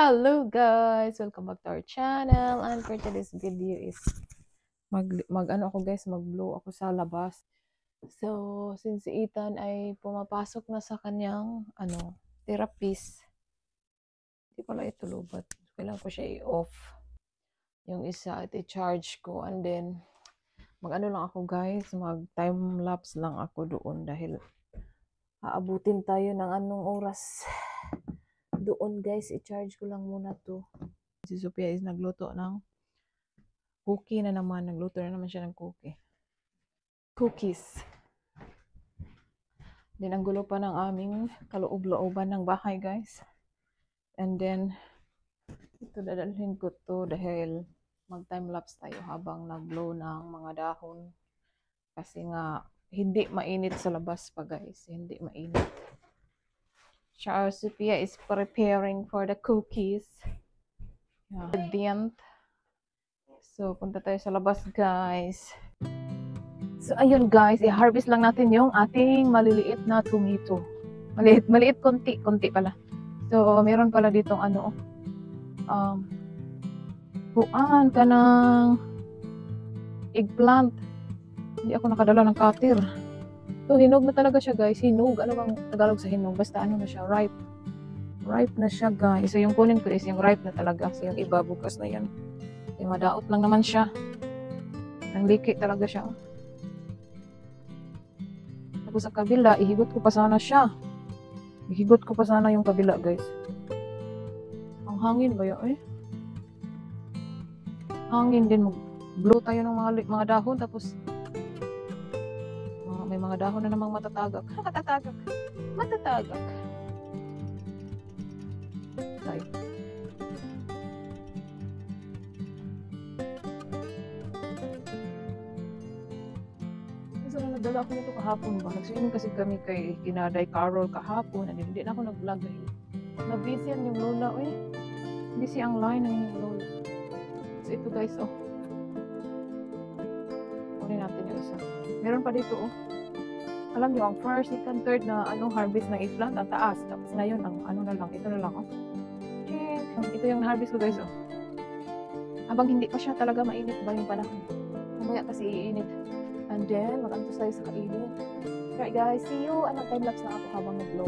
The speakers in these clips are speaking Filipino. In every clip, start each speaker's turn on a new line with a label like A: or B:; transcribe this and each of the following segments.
A: Hello guys! Welcome back to our channel. And for today's video is mag-blow ako sa labas. So, since si Ethan ay pumapasok na sa kanyang therapist, hindi pala ito lubat. Kailangan ko siya i-off. Yung isa at i-charge ko. And then, lang ako guys. Mag-time lapse lang ako doon dahil aabutin tayo ng anong oras. Doon guys, i-charge ko lang muna to. Si Sophia is nagluto ng cookie na naman. Nagluto na naman siya ng cookies. Then, ang gulo pa ng aming kaloob-looban ng bahay guys. And then, ito dadalhin ko to dahil mag-time-lapse tayo habang nag-blow ng mga dahon. Kasi nga, hindi mainit sa labas pa guys. Hindi mainit. Sophia is preparing for the cookies. Ingredient. So, punta tayo sa labas, guys. So, ayun, guys. I-harvest lang natin yung ating maliliit na tomato. Maliit, konti pala. So, meron pala ditong buwan ka ng eggplant. Hindi ako nakadala ng cutter. So, hinog na talaga siya, guys. Hinog. Ano bang Tagalog sa hinog? Basta na siya, ripe. Ripe na siya, guys. So, yung kunin ko is yung ripe na talaga. So, yung iba, bukas na yan. So, madaot lang naman siya. Ang liki talaga siya. Tapos sa kabila, ihigot ko pa sana siya. Ihigot ko pa sana yung kabila, guys. Ang hangin ba yun, Hangin din. Mag-blow tayo ng mga dahon. Tapos, may mga dahon na namang matatagak. Matatagak. Okay. So, nagdala ako nito kahapon ba? Nagsinom kasi kami kay Kinaday Carol kahapon. Hindi na ako nag-vlog. Na-busy yung lola, busy ang line ng yung lola. So, ito guys, kunin natin yung isa. Meron pa dito, Alam niyo, ang first, second, third na harvest ng eggplant, ang taas. Tapos ngayon, ito na lang, Ito yung harvest ko, guys, Habang hindi pa siya talaga mainit ba yung panahon. Mamaya kasi iinit. And then, mag-antos tayo sa kainit. Alright, guys, see you. Time-lapse na ako habang nag-blow.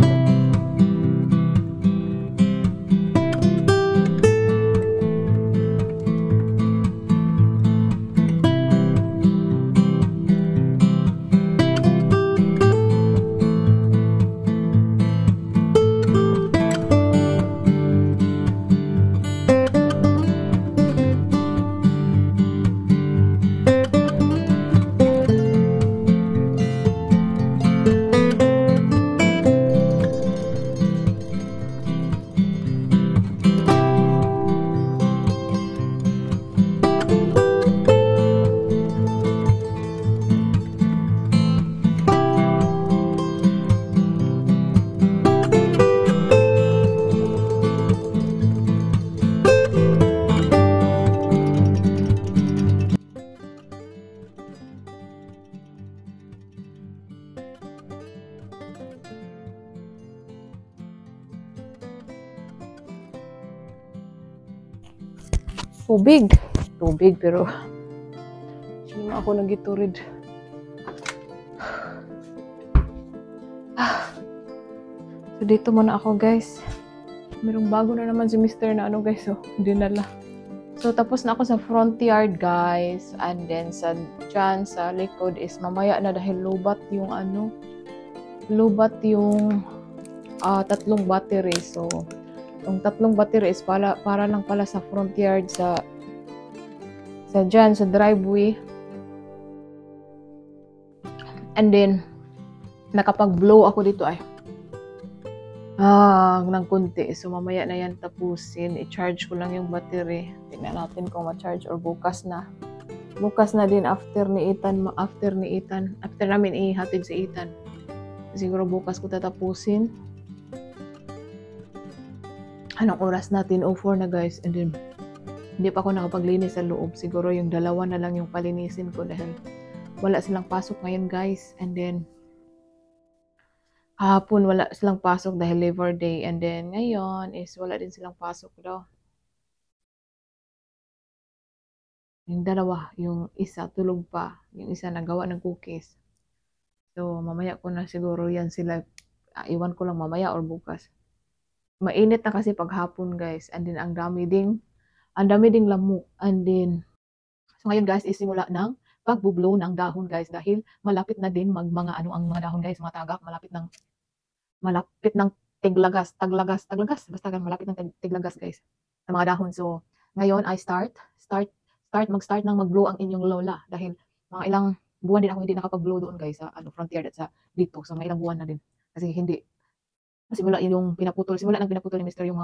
A: Tubig pero hindi na ako nag-iturid. So dito muna ako guys. Merong bago na naman si Mr. na guys, dinala. So tapos na ako sa front yard guys, and then sa likod is mamaya na dahil lubat yung tatlong battery. So yung tatlong battery is para lang pala sa front yard sa driveway. And then nakapag-blow ako dito ng kunti. So mamaya na yan tapusin. I-charge ko lang yung battery. Tingnan natin kung ma-charge or bukas na. Bukas na din after namin ihatid si Ethan. Siguro bukas ko tatapusin. Anong oras natin? 04 na guys. And then, hindi pa ako nakapaglinis sa loob. Siguro yung 2 na lang yung palinisin ko dahil wala silang pasok ngayon guys. And then, Kahapon wala silang pasok dahil Labor Day, and then ngayon is wala din silang pasok daw. Yung dalawa, yung isa tulog pa, yung isa nagawa ng cookies. So, mamaya ko na siguro yan sila, iwan ko lang mamaya or bukas. Mainit na kasi paghapon guys, and then ang dami ding lamok, and then, so ngayon guys, isimula ng pagbublow ng dahon guys, dahil malapit na din mga ano ang mga dahon guys, mga tagak, malapit ng taglagas, basta malapit ng tiglagas guys, sa mga dahon. So, ngayon ay mag-start ng mag-blow ang inyong lola dahil mga ilang buwan din ako hindi nakapag-blow doon guys sa ano, frontier at sa dito. So, mga ilang buwan na din. Kasi simula nang pinaputol ni Mister yung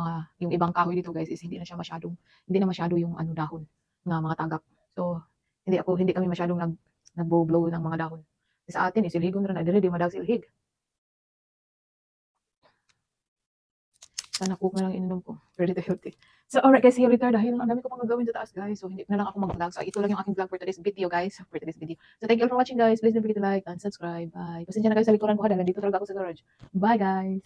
A: ibang kahoy dito guys is hindi na masyado yung ano dahon ng mga tagak. So, hindi kami masyadong nag-blow ng mga dahon. Sa atin, isilhigon na dire di madag silhig. Sana cook na lang ininom ko. Very healthy. So, alright guys, here later dahil ang dami ko pang gagawin sa taas guys. So, hindi na lang ako mag-vlog. So, ito lang yung aking vlog for today's video guys. So, thank you all for watching guys. Please don't forget to like and subscribe. Bye. Pasensya na guys sa likuran ko dahil nandito talaga ako sa garage. Bye guys.